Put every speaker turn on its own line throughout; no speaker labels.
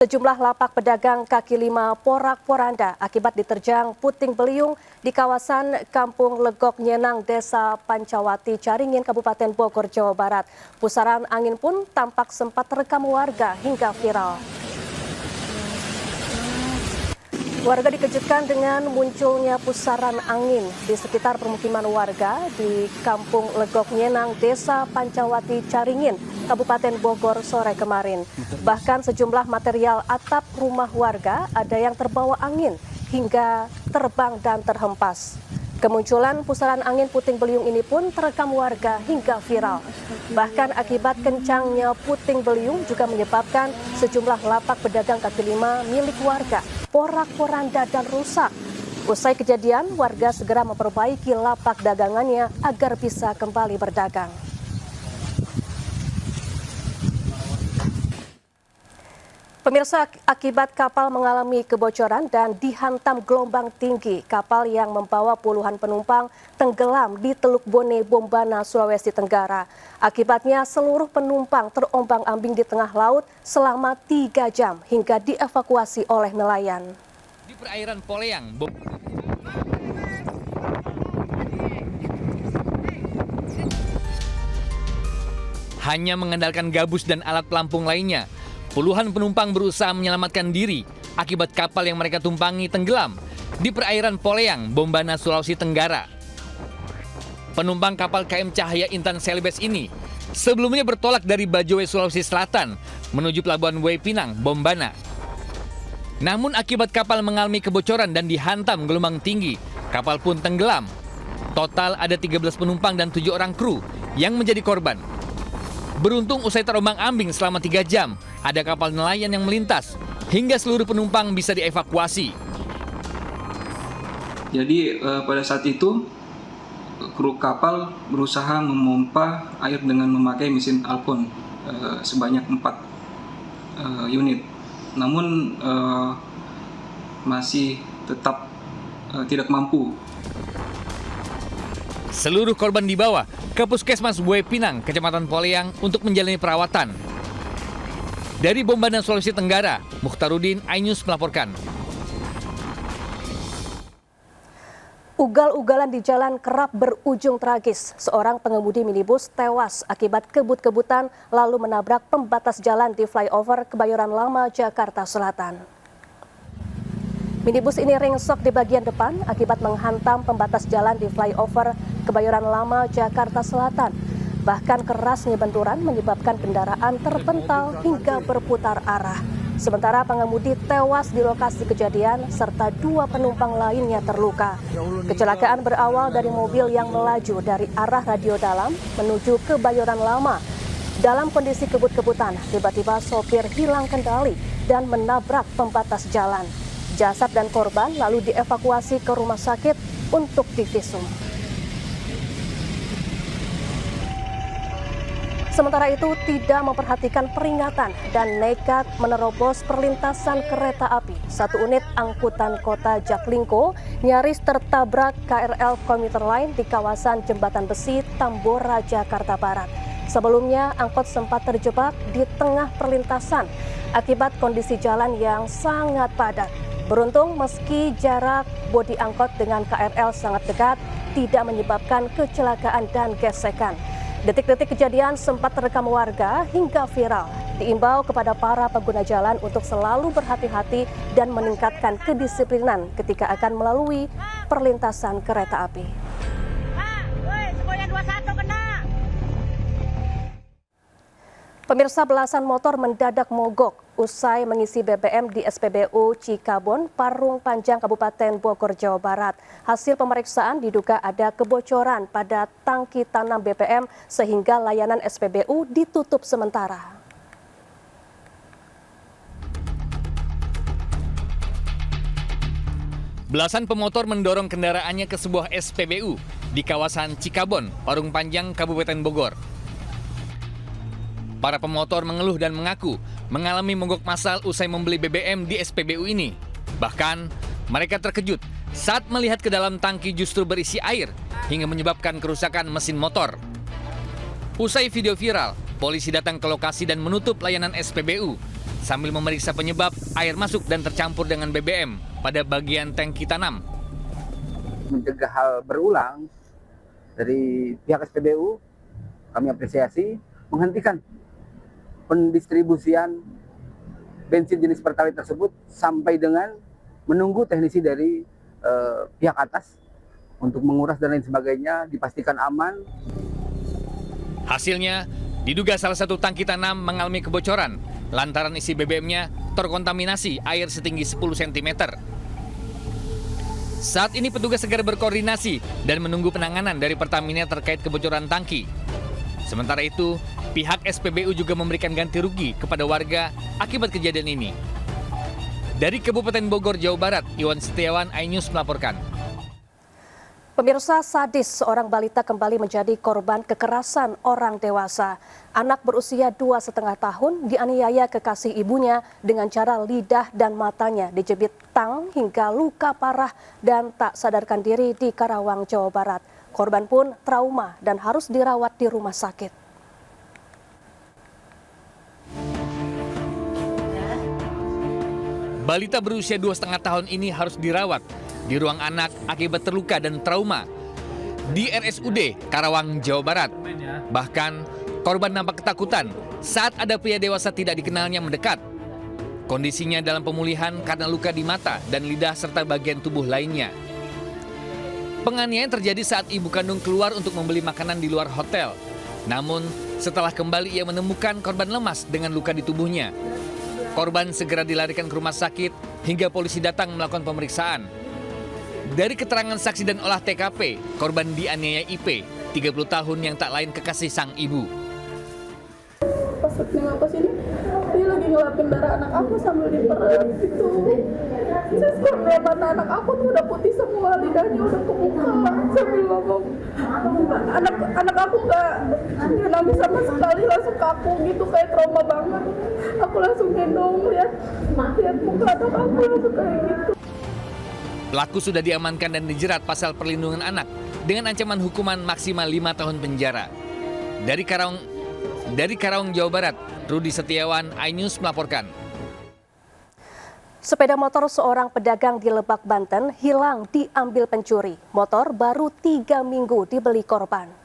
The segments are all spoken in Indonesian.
Sejumlah lapak pedagang kaki lima porak-poranda akibat diterjang puting beliung di kawasan Kampung Legok Nyenang, Desa Pancawati, Caringin, Kabupaten Bogor, Jawa Barat. Pusaran angin pun tampak sempat terekam warga hingga viral. Warga dikejutkan dengan munculnya pusaran angin di sekitar permukiman warga di Kampung Legok Nyenang, Desa Pancawati, Caringin, Kabupaten Bogor sore kemarin. Bahkan sejumlah material atap rumah warga ada yang terbawa angin hingga terbang dan terhempas. Kemunculan pusaran angin puting beliung ini pun terekam warga hingga viral. Bahkan akibat kencangnya puting beliung juga menyebabkan sejumlah lapak pedagang kaki lima milik warga porak-poranda dan rusak. Usai kejadian, warga segera memperbaiki lapak dagangannya agar bisa kembali berdagang. Pemirsa, akibat kapal mengalami kebocoran dan dihantam gelombang tinggi, kapal yang membawa puluhan penumpang tenggelam di Teluk Bone, Bombana, Sulawesi Tenggara. Akibatnya seluruh penumpang terombang-ambing di tengah laut selama 3 jam hingga dievakuasi oleh nelayan.
Di perairan Poleyang, hanya mengandalkan gabus dan alat pelampung lainnya, puluhan penumpang berusaha menyelamatkan diri akibat kapal yang mereka tumpangi tenggelam di perairan Poleyang, Bombana, Sulawesi Tenggara. Penumpang kapal KM Cahaya Intan Celebes ini sebelumnya bertolak dari Bajoe, Sulawesi Selatan menuju Pelabuhan Waipinang, Bombana. Namun akibat kapal mengalami kebocoran dan dihantam gelombang tinggi, kapal pun tenggelam. Total ada 13 penumpang dan 7 orang kru yang menjadi korban. Beruntung usai terombang-ambing selama 3 jam, ada kapal nelayan yang melintas hingga seluruh penumpang bisa dievakuasi.
Jadi pada saat itu kru kapal berusaha memompa air dengan memakai mesin Alpon sebanyak 4 unit. Namun masih tetap tidak mampu.
Seluruh korban dibawa ke Puskesmas Waipinang, Kecamatan Poleyang untuk menjalani perawatan. Dari Bombana, Sulawesi Tenggara, Mukhtarudin, iNews melaporkan.
Ugal-ugalan di jalan kerap berujung tragis. Seorang pengemudi minibus tewas akibat kebut-kebutan lalu menabrak pembatas jalan di flyover Kebayoran Lama, Jakarta Selatan. Minibus ini ringsek di bagian depan akibat menghantam pembatas jalan di flyover Kebayoran Lama, Jakarta Selatan. Bahkan kerasnya benturan menyebabkan kendaraan terpental hingga berputar arah. Sementara pengemudi tewas di lokasi kejadian serta 2 penumpang lainnya terluka. Kecelakaan berawal dari mobil yang melaju dari arah Radio Dalam menuju Kebayoran Lama. Dalam kondisi kebut-kebutan, tiba-tiba sopir hilang kendali dan menabrak pembatas jalan. Jasad dan korban lalu dievakuasi ke rumah sakit untuk divisum. Sementara itu tidak memperhatikan peringatan dan nekat menerobos perlintasan kereta api. 1 unit angkutan kota Jaklingko nyaris tertabrak KRL komuter lain di kawasan Jembatan Besi, Tambora, Jakarta Barat. Sebelumnya angkot sempat terjebak di tengah perlintasan akibat kondisi jalan yang sangat padat. Beruntung meski jarak bodi angkot dengan KRL sangat dekat, tidak menyebabkan kecelakaan dan gesekan. Detik-detik kejadian sempat terekam warga hingga viral. Diimbau kepada para pengguna jalan untuk selalu berhati-hati dan meningkatkan kedisiplinan ketika akan melalui perlintasan kereta api. Pemirsa, belasan motor mendadak mogok usai mengisi BBM di SPBU Cikabon, Parung Panjang, Kabupaten Bogor, Jawa Barat. Hasil pemeriksaan diduga ada kebocoran pada tangki tanam BBM sehingga layanan SPBU ditutup sementara.
Belasan pemotor mendorong kendaraannya ke sebuah SPBU di kawasan Cikabon, Parung Panjang, Kabupaten Bogor. Para pemotor mengeluh dan mengaku mengalami mogok massal usai membeli BBM di SPBU ini. Bahkan, mereka terkejut saat melihat ke dalam tangki justru berisi air hingga menyebabkan kerusakan mesin motor. Usai video viral, polisi datang ke lokasi dan menutup layanan SPBU. sambil memeriksa penyebab air masuk dan tercampur dengan BBM pada bagian tangki tanam.
Mencegah hal berulang, dari pihak SPBU kami apresiasi menghentikan pendistribusian bensin jenis Pertalite tersebut sampai dengan menunggu teknisi dari pihak atas untuk menguras dan lain sebagainya, dipastikan aman.
Hasilnya, diduga salah satu tangki tanam mengalami kebocoran lantaran isi BBM-nya terkontaminasi air setinggi 10 cm. Saat ini petugas segera berkoordinasi dan menunggu penanganan dari Pertamina terkait kebocoran tangki. Sementara itu, pihak SPBU juga memberikan ganti rugi kepada warga akibat kejadian ini. Dari Kabupaten Bogor, Jawa Barat, Iwan Setiawan, iNews melaporkan.
Pemirsa, sadis seorang balita kembali menjadi korban kekerasan orang dewasa. Anak berusia 2,5 tahun dianiaya kekasih ibunya dengan cara lidah dan matanya dijepit tang hingga luka parah dan tak sadarkan diri di Karawang, Jawa Barat. Korban pun trauma dan harus dirawat di rumah sakit.
Balita berusia 2,5 tahun ini harus dirawat di ruang anak akibat terluka dan trauma di RSUD Karawang, Jawa Barat. Bahkan korban nampak ketakutan saat ada pria dewasa tidak dikenalnya mendekat. Kondisinya dalam pemulihan karena luka di mata dan lidah serta bagian tubuh lainnya. Penganiayaan terjadi saat ibu kandung keluar untuk membeli makanan di luar hotel. Namun setelah kembali ia menemukan korban lemas dengan luka di tubuhnya. Korban segera dilarikan ke rumah sakit hingga polisi datang melakukan pemeriksaan. Dari keterangan saksi dan olah TKP, korban dianiaya IP, 30 tahun yang tak lain kekasih sang ibu.
Pas nengok ke sini, dia lagi ngelapin darah anak aku sambil diperut gitu. Terus kalau mata anak aku tuh udah putih semua, lidahnya udah ke muka sambil ngomong. Anak aku nggak nangis sama sekali, langsung kaku gitu kayak trauma banget. Aku langsung gendong lihat muka anak aku langsung kayak gitu.
Pelaku sudah diamankan dan dijerat pasal perlindungan anak dengan ancaman hukuman maksimal 5 tahun penjara. Dari Karawang, Jawa Barat, Rudi Setiawan, iNews melaporkan.
Sepeda motor seorang pedagang di Lebak, Banten hilang diambil pencuri. Motor baru 3 minggu dibeli korban.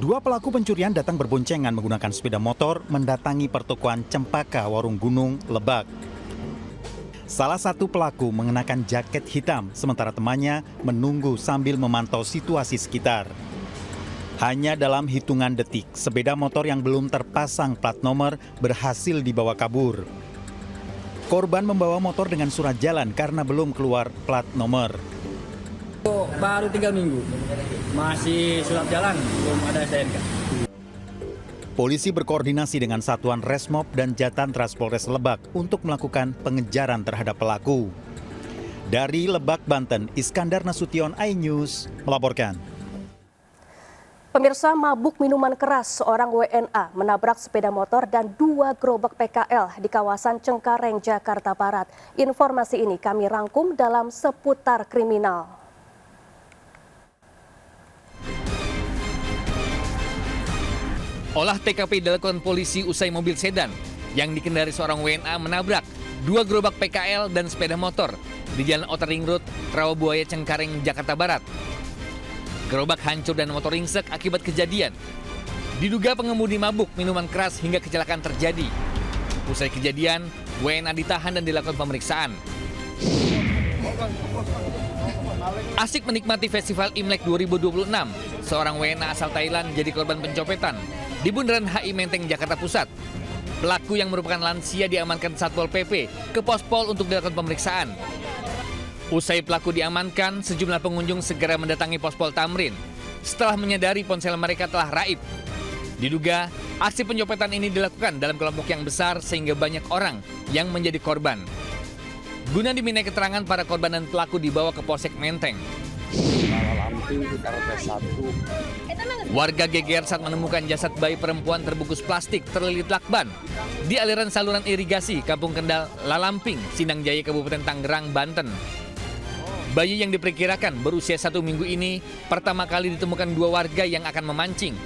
Dua pelaku pencurian datang berboncengan menggunakan sepeda motor mendatangi pertokoan Cempaka Warung Gunung, Lebak. Salah satu pelaku mengenakan jaket hitam, sementara temannya menunggu sambil memantau situasi sekitar. Hanya dalam hitungan detik, sepeda motor yang belum terpasang plat nomor berhasil dibawa kabur. Korban membawa motor dengan surat jalan karena belum keluar plat nomor.
Baru 3 minggu, masih surat jalan, belum ada STNK.
Polisi berkoordinasi dengan Satuan Resmob dan Jatan Ras Polres Lebak untuk melakukan pengejaran terhadap pelaku. Dari Lebak, Banten, Iskandar Nasution, iNews melaporkan.
Pemirsa, mabuk minuman keras, seorang WNA menabrak sepeda motor dan 2 gerobak PKL di kawasan Cengkareng, Jakarta Barat. Informasi ini kami rangkum dalam Seputar Kriminal.
Olah TKP dilakukan polisi usai mobil sedan yang dikendarai seorang WNA menabrak 2 gerobak PKL dan sepeda motor di Jalan Outer Ring Road, Rawabuaya, Cengkareng, Jakarta Barat. Gerobak hancur dan motor ringsek akibat kejadian. Diduga pengemudi mabuk minuman keras hingga kecelakaan terjadi. Usai kejadian, WNA ditahan dan dilakukan pemeriksaan. Asik menikmati Festival Imlek 2026, seorang WNA asal Thailand jadi korban pencopetan di Bundaran HI Menteng, Jakarta Pusat. Pelaku yang merupakan lansia diamankan Satpol PP ke Pospol untuk dilakukan pemeriksaan. Usai pelaku diamankan, sejumlah pengunjung segera mendatangi Pospol Tamrin setelah menyadari ponsel mereka telah raib. Diduga, aksi pencopetan ini dilakukan dalam kelompok yang besar sehingga banyak orang yang menjadi korban. Guna dimintai keterangan, para korban dan pelaku dibawa ke Polsek Menteng. Warga geger saat menemukan jasad bayi perempuan terbungkus plastik terlilit lakban di aliran saluran irigasi Kampung Kendal, Lalamping, Sindang Jaya, Kabupaten Tangerang, Banten. Bayi yang diperkirakan berusia 1 minggu ini pertama kali ditemukan 2 warga yang akan memancing.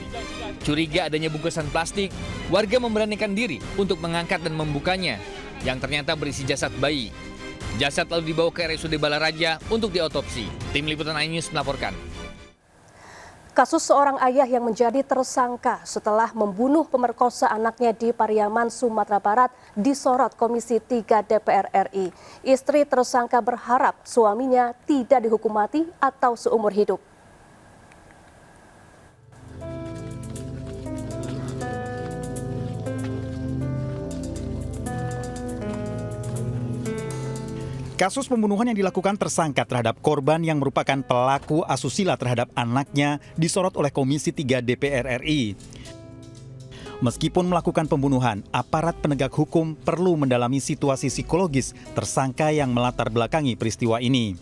Curiga adanya bungkusan plastik, warga memberanikan diri untuk mengangkat dan membukanya, yang ternyata berisi jasad bayi. Jasad lalu dibawa ke RSUD Balaraja untuk diotopsi. Tim Liputan iNews melaporkan.
Kasus seorang ayah yang menjadi tersangka setelah membunuh pemerkosa anaknya di Pariaman, Sumatera Barat disorot Komisi 3 DPR RI. Istri tersangka berharap suaminya tidak dihukum mati atau seumur hidup.
Kasus pembunuhan yang dilakukan tersangka terhadap korban yang merupakan pelaku asusila terhadap anaknya disorot oleh Komisi 3 DPR RI. Meskipun melakukan pembunuhan, aparat penegak hukum perlu mendalami situasi psikologis tersangka yang melatar belakangi peristiwa ini.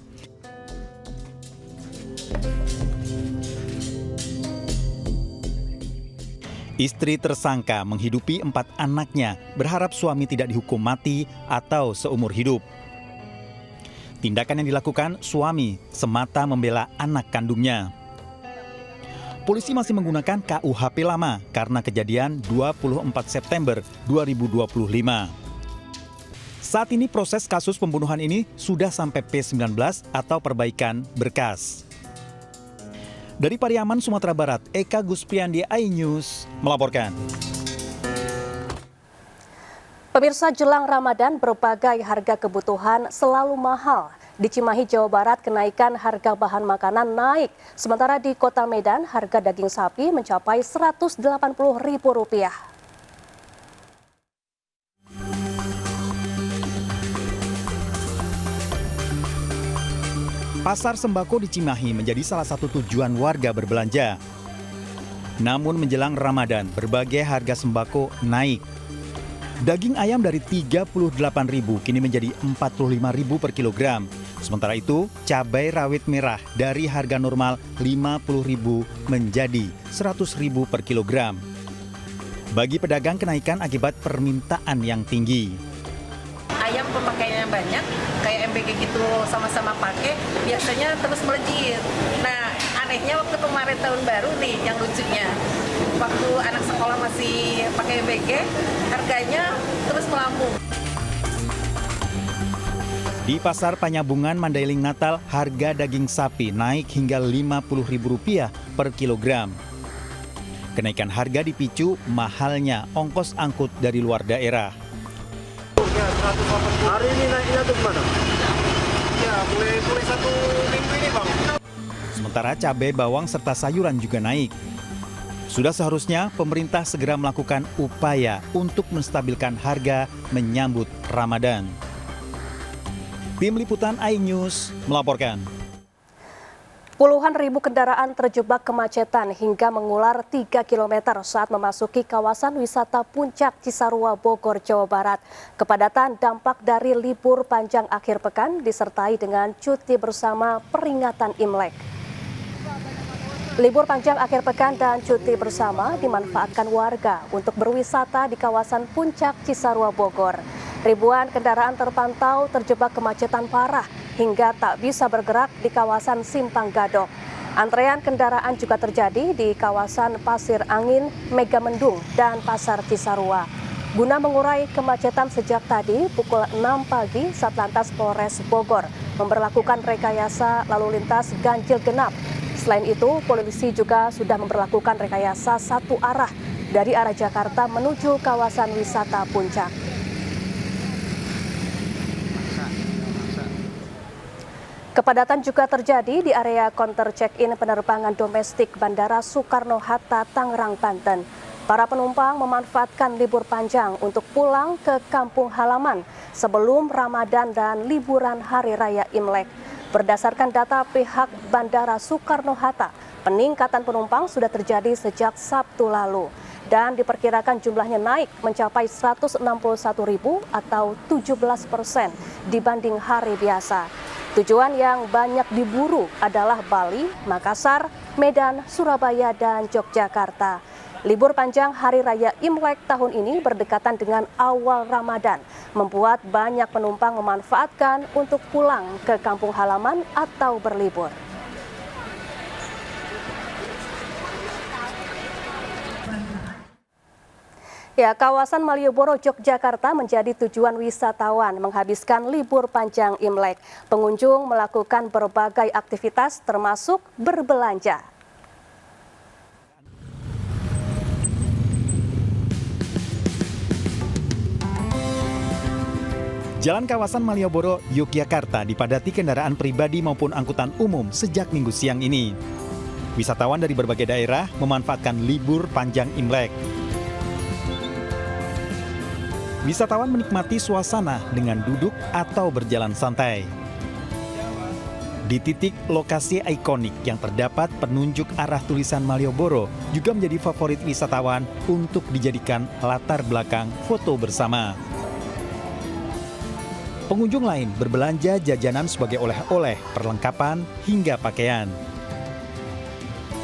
Istri tersangka menghidupi 4 anaknya, berharap suami tidak dihukum mati atau seumur hidup. Tindakan yang dilakukan suami semata membela anak kandungnya. Polisi masih menggunakan KUHP lama karena kejadian 24 September 2025. Saat ini proses kasus pembunuhan ini sudah sampai P19 atau perbaikan berkas. Dari Pariaman, Sumatera Barat, Eka Guspiandi, iNews melaporkan.
Pemirsa, jelang Ramadan berbagai harga kebutuhan selalu mahal. Di Cimahi, Jawa Barat, kenaikan harga bahan makanan naik. Sementara di Kota Medan, harga daging sapi mencapai Rp180.000.
Pasar sembako di Cimahi menjadi salah satu tujuan warga berbelanja. Namun menjelang Ramadan, berbagai harga sembako naik. Daging ayam dari Rp38.000 kini menjadi Rp45.000 per kilogram. Sementara itu, cabai rawit merah dari harga normal Rp50.000 menjadi Rp100.000 per kilogram. Bagi pedagang, kenaikan akibat permintaan yang tinggi.
Ayam pemakaiannya banyak, kayak MBG gitu sama-sama pakai, biasanya terus melejit. Nah, anehnya waktu kemarin tahun baru nih yang lucunya, waktu anak sekolah masih pakai MBG, harganya terus melambung.
Di Pasar Panyabungan Mandailing Natal, harga daging sapi naik hingga Rp50.000 per kilogram. Kenaikan harga dipicu mahalnya ongkos angkut dari luar daerah.
Hari ini naiknya tuh gimana? Ya, mulai 1 minggu ini, Bang.
Sementara cabai, bawang, serta sayuran juga naik. Sudah seharusnya pemerintah segera melakukan upaya untuk menstabilkan harga menyambut Ramadan. Tim Liputan iNews melaporkan.
Puluhan ribu kendaraan terjebak kemacetan hingga mengular 3 km saat memasuki kawasan wisata Puncak Cisarua, Bogor, Jawa Barat. Kepadatan dampak dari libur panjang akhir pekan disertai dengan cuti bersama peringatan Imlek. Libur panjang akhir pekan dan cuti bersama dimanfaatkan warga untuk berwisata di kawasan Puncak Cisarua, Bogor. Ribuan kendaraan terpantau terjebak kemacetan parah hingga tak bisa bergerak di kawasan Simpang Gadok. Antrean kendaraan juga terjadi di kawasan Pasir Angin, Megamendung, dan Pasar Cisarua. Guna mengurai kemacetan sejak tadi pukul 6 pagi, Satlantas Polres Bogor memberlakukan rekayasa lalu lintas ganjil genap. Selain itu, polisi juga sudah memberlakukan rekayasa satu arah dari arah Jakarta menuju kawasan wisata Puncak. Kepadatan juga terjadi di area counter check-in penerbangan domestik Bandara Soekarno-Hatta, Tangerang, Banten. Para penumpang memanfaatkan libur panjang untuk pulang ke kampung halaman sebelum Ramadan dan liburan Hari Raya Imlek. Berdasarkan data pihak Bandara Soekarno-Hatta, peningkatan penumpang sudah terjadi sejak Sabtu lalu dan diperkirakan jumlahnya naik mencapai 161.000 atau 17% dibanding hari biasa. Tujuan yang banyak diburu adalah Bali, Makassar, Medan, Surabaya, dan Yogyakarta. Libur panjang Hari Raya Imlek tahun ini berdekatan dengan awal Ramadan, membuat banyak penumpang memanfaatkan untuk pulang ke kampung halaman atau berlibur. Ya, kawasan Malioboro, Yogyakarta menjadi tujuan wisatawan menghabiskan libur panjang Imlek. Pengunjung melakukan berbagai aktivitas termasuk berbelanja.
Jalan kawasan Malioboro, Yogyakarta dipadati kendaraan pribadi maupun angkutan umum sejak Minggu siang ini. Wisatawan dari berbagai daerah memanfaatkan libur panjang Imlek. Wisatawan menikmati suasana dengan duduk atau berjalan santai. Di titik lokasi ikonik yang terdapat penunjuk arah tulisan Malioboro juga menjadi favorit wisatawan untuk dijadikan latar belakang foto bersama. Pengunjung lain berbelanja jajanan sebagai oleh-oleh, perlengkapan, hingga pakaian.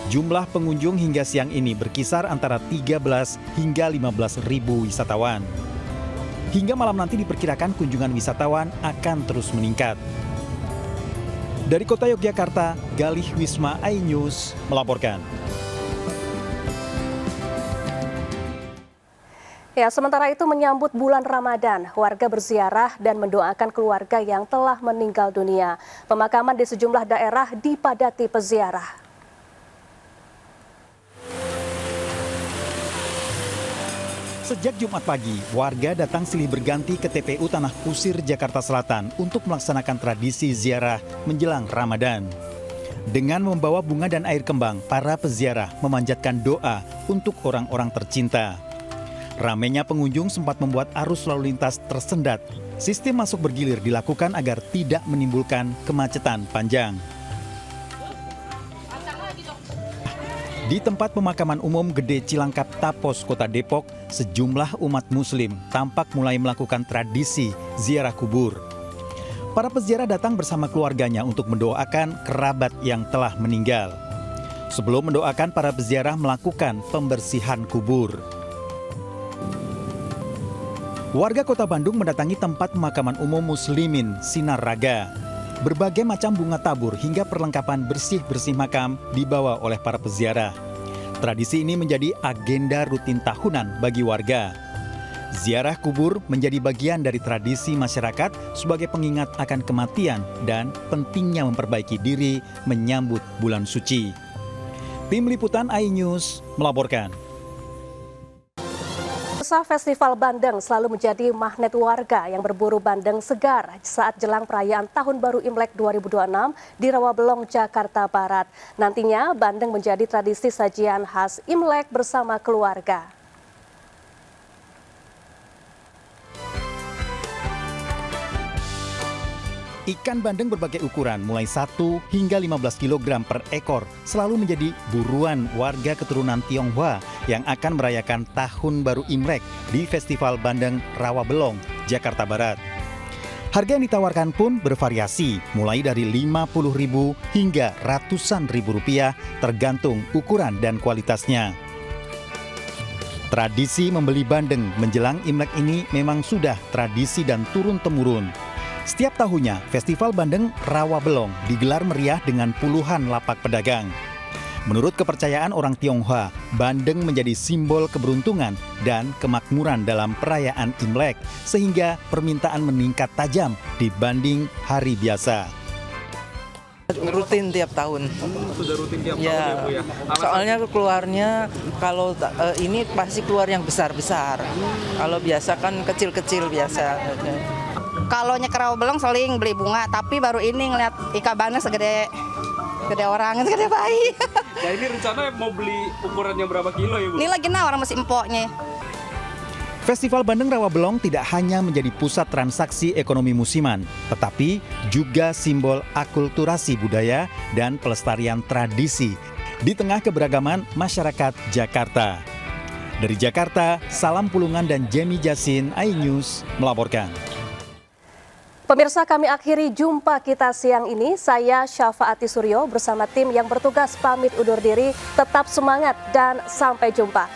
Jumlah pengunjung hingga siang ini berkisar antara 13 hingga 15 ribu wisatawan. Hingga malam nanti diperkirakan kunjungan wisatawan akan terus meningkat. Dari kota Yogyakarta, Galih Wisma iNews melaporkan.
Ya, sementara itu menyambut bulan Ramadan, warga berziarah dan mendoakan keluarga yang telah meninggal dunia. Pemakaman di sejumlah daerah dipadati peziarah.
Sejak Jumat pagi, warga datang silih berganti ke TPU Tanah Kusir, Jakarta Selatan untuk melaksanakan tradisi ziarah menjelang Ramadan. Dengan membawa bunga dan air kembang, para peziarah memanjatkan doa untuk orang-orang tercinta. Ramainya pengunjung sempat membuat arus lalu lintas tersendat. Sistem masuk bergilir dilakukan agar tidak menimbulkan kemacetan panjang. Di tempat pemakaman umum Gede Cilangkap Tapos, Kota Depok, sejumlah umat muslim tampak mulai melakukan tradisi ziarah kubur. Para peziarah datang bersama keluarganya untuk mendoakan kerabat yang telah meninggal. Sebelum mendoakan, para peziarah melakukan pembersihan kubur. Warga Kota Bandung mendatangi tempat pemakaman umum Muslimin Sinar Raga. Berbagai macam bunga tabur hingga perlengkapan bersih-bersih makam dibawa oleh para peziarah. Tradisi ini menjadi agenda rutin tahunan bagi warga. Ziarah kubur menjadi bagian dari tradisi masyarakat sebagai pengingat akan kematian dan pentingnya memperbaiki diri menyambut bulan suci. Tim Liputan iNews melaporkan.
Festival Bandeng selalu menjadi magnet warga yang berburu bandeng segar saat jelang perayaan Tahun Baru Imlek 2026 di Rawabelong, Jakarta Barat. Nantinya bandeng menjadi tradisi sajian khas Imlek bersama keluarga.
Ikan bandeng berbagai ukuran mulai 1 hingga 15 kg per ekor selalu menjadi buruan warga keturunan Tionghoa yang akan merayakan Tahun Baru Imlek di Festival Bandeng Rawabelong, Jakarta Barat. Harga yang ditawarkan pun bervariasi, mulai dari Rp50.000 hingga ratusan ribu rupiah tergantung ukuran dan kualitasnya. Tradisi membeli bandeng menjelang Imlek ini memang sudah tradisi dan turun-temurun. Setiap tahunnya, Festival Bandeng Rawabelong digelar meriah dengan puluhan lapak pedagang. Menurut kepercayaan orang Tionghoa, bandeng menjadi simbol keberuntungan dan kemakmuran dalam perayaan Imlek, sehingga permintaan meningkat tajam dibanding hari biasa.
Rutin tiap tahun.
Sudah rutin tiap
ya,
tahun ya Bu ya?
Soalnya keluarnya kalau ini pasti keluar yang besar-besar. Kalau biasa kan kecil-kecil biasa.
Kalau ke Rawabelong sering beli bunga, tapi baru ini ngeliat ikan bandeng segede orang, segede bayi.
Nah ini rencana mau beli ukurannya berapa kilo ya Bu?
Ini lagi nawar masih empoknya.
Festival Bandeng Rawabelong tidak hanya menjadi pusat transaksi ekonomi musiman, tetapi juga simbol akulturasi budaya dan pelestarian tradisi di tengah keberagaman masyarakat Jakarta. Dari Jakarta, Salam Pulungan dan Jemi Jasin, iNews melaporkan.
Pemirsa, kami akhiri jumpa kita siang ini. Saya Syafaati Suryo bersama tim yang bertugas pamit undur diri. Tetap semangat dan sampai jumpa.